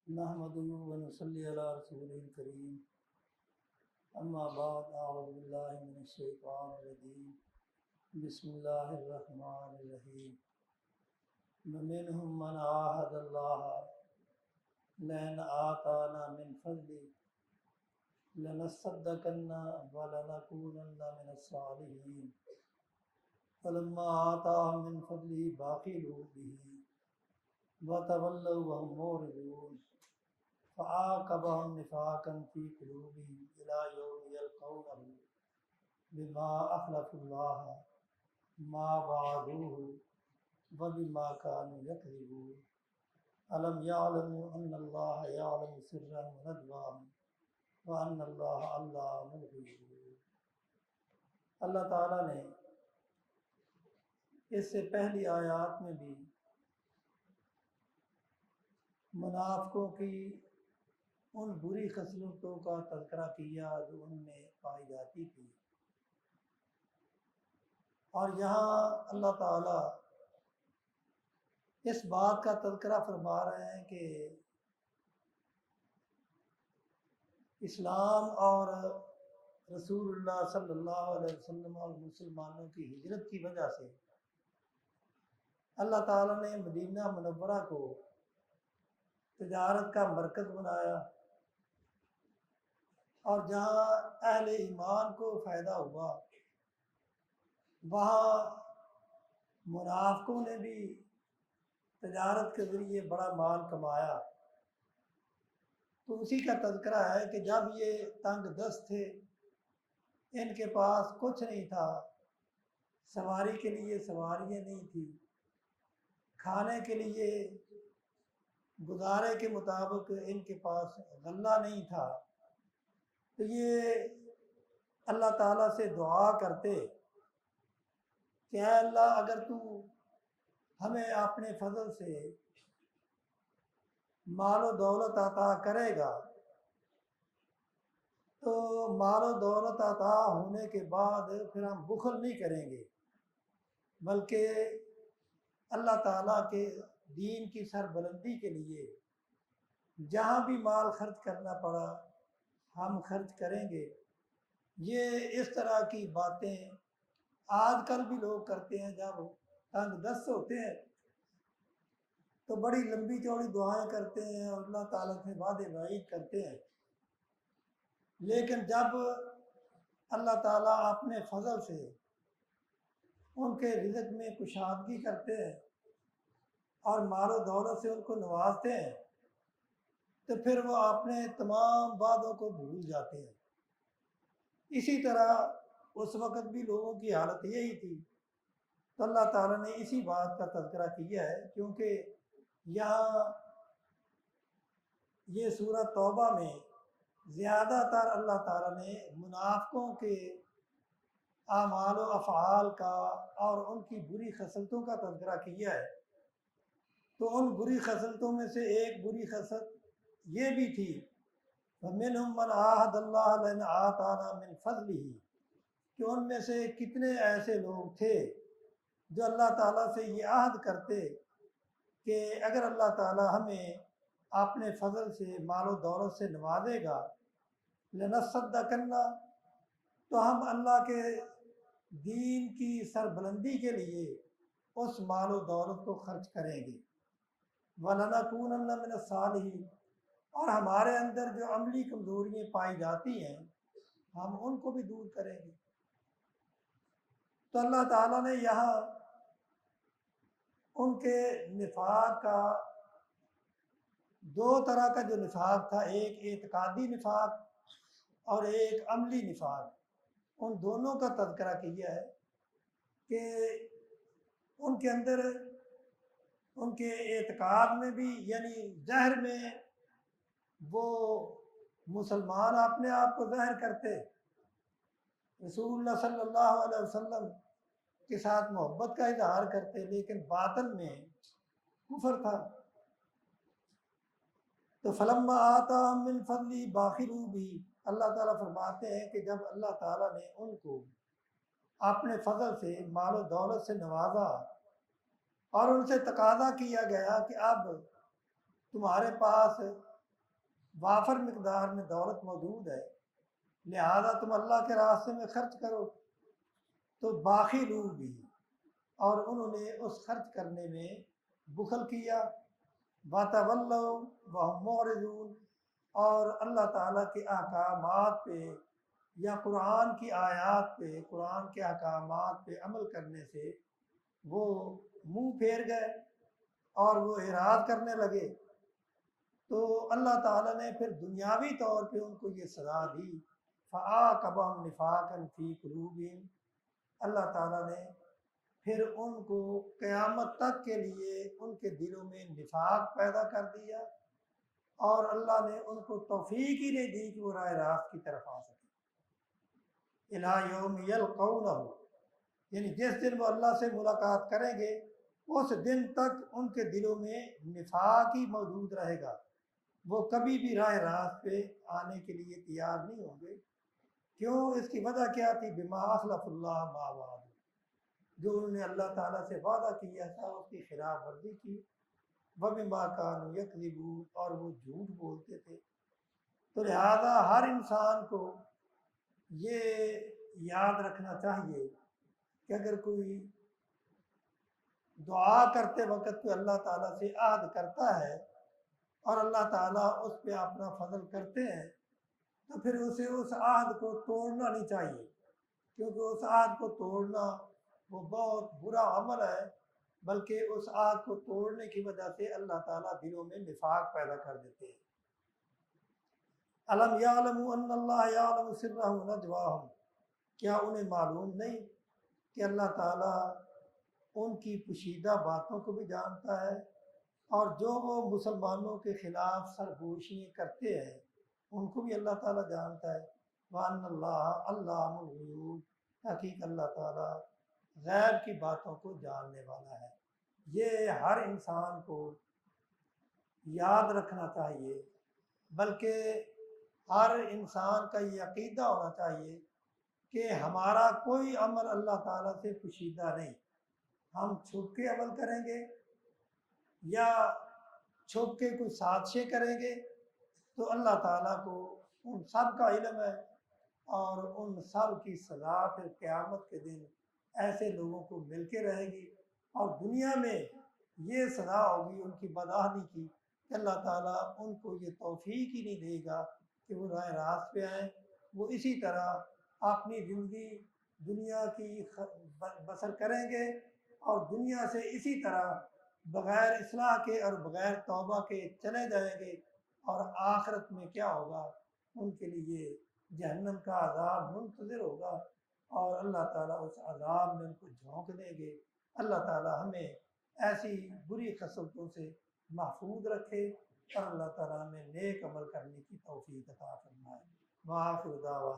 نحمده ونصلي على رسوله الكريم اما بعد اعوذ بالله من الشيطان الرجيم بسم الله الرحمن الرحيم ومنهم من عاهد الله لئن آتانا من فضله لنصدقن ولنكونن من الصالحين فلما آتاهم من فضله بخلوا به وتولوا وهم معرضون فعاقبهم نفاقا في قلوبهم إلى يوم يلقونه بما أخلفوا الله ما وعدوه وبما كانوا يكذبون ألم يعلموا أن الله يعلم سرهم ونجواهم وأن الله علام الغيوب۔ اللہ تعالیٰ نے اس سے پہلی آیات میں بھی منافقوں کی ان بری خصلتوں کا تذکرہ کیا جو ان میں پائی جاتی تھی، اور یہاں اللہ تعالیٰ اس بات کا تذکرہ فرما رہے ہیں کہ اسلام اور رسول اللہ صلی اللہ علیہ وسلم اور مسلمانوں کی ہجرت کی وجہ سے اللہ تعالیٰ نے مدینہ منورہ کو تجارت کا مرکز بنایا، اور جہاں اہل ایمان کو فائدہ ہوا وہاں منافقوں نے بھی تجارت کے ذریعے بڑا مال کمایا۔ تو اسی کا تذکرہ ہے کہ جب یہ تنگ دست تھے، ان کے پاس کچھ نہیں تھا، سواری کے لیے سواریاں نہیں تھی، کھانے کے لیے گزارے کے مطابق ان کے پاس غلہ نہیں تھا، تو یہ اللہ تعالیٰ سے دعا کرتے کہ اے اللہ، اگر تو ہمیں اپنے فضل سے مال و دولت عطا کرے گا تو مال و دولت عطا ہونے کے بعد پھر ہم بخل نہیں کریں گے، بلکہ اللہ تعالیٰ کے دین کی سربلندی کے لیے جہاں بھی مال خرچ کرنا پڑا ہم خرچ کریں گے۔ یہ اس طرح کی باتیں آج کل بھی لوگ کرتے ہیں، جب تنگ دست ہوتے ہیں تو بڑی لمبی چوڑی دعائیں کرتے ہیں اور اللہ تعالیٰ سے وعدے وعید کرتے ہیں، لیکن جب اللہ تعالیٰ اپنے فضل سے ان کے رزق میں کشادگی کرتے ہیں اور مال و دولت سے ان کو نوازتے ہیں تو پھر وہ اپنے تمام وعدوں کو بھول جاتے ہیں۔ اسی طرح اس وقت بھی لوگوں کی حالت یہی تھی، تو اللہ تعالیٰ نے اسی بات کا تذکرہ کیا ہے، کیونکہ یہاں یہ سورہ توبہ میں زیادہ تر اللہ تعالیٰ نے منافقوں کے اعمال و افعال کا اور ان کی بری خصلتوں کا تذکرہ کیا ہے۔ تو ان بری خصلتوں میں سے ایک بری خصلت یہ بھی تھی وَمِنْهُمْ مَنْ عَاهَدَ اللَّهَ لَئِنْ آتَانَا مِنْ فَضْلِهِ، کہ ان میں سے کتنے ایسے لوگ تھے جو اللہ تعالیٰ سے یہ عہد کرتے کہ اگر اللہ تعالیٰ ہمیں اپنے فضل سے مال و دولت سے نوازے گا لَنَصَّدَّقَنَّ، تو ہم اللہ کے دین کی سربلندی کے لیے اس مال و دولت کو خرچ کریں گے، وَلَنَكُونَنَّ مِنَ الصَّالِحِينَ، اور ہمارے اندر جو عملی کمزوریاں پائی جاتی ہیں ہم ان کو بھی دور کریں گے۔ تو اللہ تعالیٰ نے یہاں ان کے نفاق کا دو طرح کا جو نفاق تھا، ایک اعتقادی نفاق اور ایک عملی نفاق، ان دونوں کا تذکرہ کیا ہے کہ ان کے اندر ان کے اعتقاد میں بھی، یعنی ظاہر میں وہ مسلمان اپنے آپ کو ظاہر کرتے، رسول اللہ صلی اللہ علیہ وسلم کے ساتھ محبت کا اظہار کرتے، لیکن باطن میں کفر تھا۔ تو فلما آتاہم من فضلہ بخلوا بہ، اللہ تعالیٰ فرماتے ہیں کہ جب اللہ تعالیٰ نے ان کو اپنے فضل سے مال و دولت سے نوازا اور ان سے تقاضا کیا گیا کہ اب تمہارے پاس وافر مقدار میں دولت موجود ہے، لہذا تم اللہ کے راستے میں خرچ کرو، تو باقی لوگ بھی، اور انہوں نے اس خرچ کرنے میں بخل کیا، وَتَوَلَّوْا وَهُمْ مُعْرِضُونَ، اور اللہ تعالیٰ کے احکامات پہ یا قرآن کی آیات پہ، قرآن کے احکامات پہ عمل کرنے سے وہ منہ پھیر گئے اور وہ اعراض کرنے لگے، تو اللہ تعالیٰ نے پھر دنیاوی طور پہ ان کو یہ سزا دی، فَعَاقَبَهُمْ نِفَاقًا فِي قُلُوبِهِمْ، اللہ تعالیٰ نے پھر ان کو قیامت تک کے لیے ان کے دلوں میں نفاق پیدا کر دیا، اور اللہ نے ان کو توفیق ہی نہیں دی کہ وہ راہ راست کی طرف آ سکے، اِلَىٰ يَوْمِ يَلْقَوْنَهُ، یعنی جس دن وہ اللہ سے ملاقات کریں گے اس دن تک ان کے دلوں میں نفاق ہی موجود رہے گا، وہ کبھی بھی راہ راست پہ آنے کے لیے تیار نہیں ہوں گے۔ کیوں؟ اس کی وجہ کیا تھی؟ بما اخلف اللہ ما وعد، جو انہوں نے اللہ تعالیٰ سے وعدہ کیا تھا اس کی خلاف ورزی کی، وبما كانوا یکذبون، اور وہ جھوٹ بولتے تھے۔ تو لہذا ہر انسان کو یہ یاد رکھنا چاہیے کہ اگر کوئی دعا کرتے وقت کوئی اللہ تعالیٰ سے عہد کرتا ہے اور اللہ تعالیٰ اس پہ اپنا فضل کرتے ہیں، تو پھر اسے اس عہد کو توڑنا نہیں چاہیے، کیونکہ اس عہد کو توڑنا وہ بہت برا عمل ہے، بلکہ اس عہد کو توڑنے کی وجہ سے اللہ تعالیٰ دلوں میں نفاق پیدا کر دیتے ہیں۔ الم یعلموا ان اللہ یعلم سرهم ونجواهم، کیا انہیں معلوم نہیں کہ اللہ تعالیٰ ان کی پوشیدہ باتوں کو بھی جانتا ہے، اور جو وہ مسلمانوں کے خلاف سرگوشیاں کرتے ہیں ان کو بھی اللہ تعالیٰ جانتا ہے۔ وَأَنَّ اللَّهَ عَلَّامُ الْغُیُوبِ، تحقیق اللہ تعالیٰ غیب کی باتوں کو جاننے والا ہے۔ یہ ہر انسان کو یاد رکھنا چاہیے، بلکہ ہر انسان کا یہ عقیدہ ہونا چاہیے کہ ہمارا کوئی عمل اللہ تعالیٰ سے پوشیدہ نہیں، ہم چھپ کے عمل کریں گے یا چھپ کے کوئی سازشیں کریں گے تو اللہ تعالیٰ کو ان سب کا علم ہے، اور ان سب کی سزا پھر قیامت کے دن ایسے لوگوں کو مل کے رہے گی، اور دنیا میں یہ سزا ہوگی ان کی بدعہدی کی کہ اللہ تعالیٰ ان کو یہ توفیق ہی نہیں دے گا کہ وہ راہ راست پہ آئیں، وہ اسی طرح اپنی زندگی دنیا کی بسر کریں گے، اور دنیا سے اسی طرح بغیر اصلاح کے اور بغیر توبہ کے چلے جائیں گے، اور آخرت میں کیا ہوگا؟ ان کے لیے جہنم کا عذاب منتظر ہوگا، اور اللہ تعالیٰ اس عذاب میں ان کو جھونک دیں گے۔ اللہ تعالیٰ ہمیں ایسی بری خصلتوں سے محفوظ رکھے، اور اللہ تعالیٰ ہمیں نیک عمل کرنے کی توفیق عطا فرمائے۔ وآخر دعوانا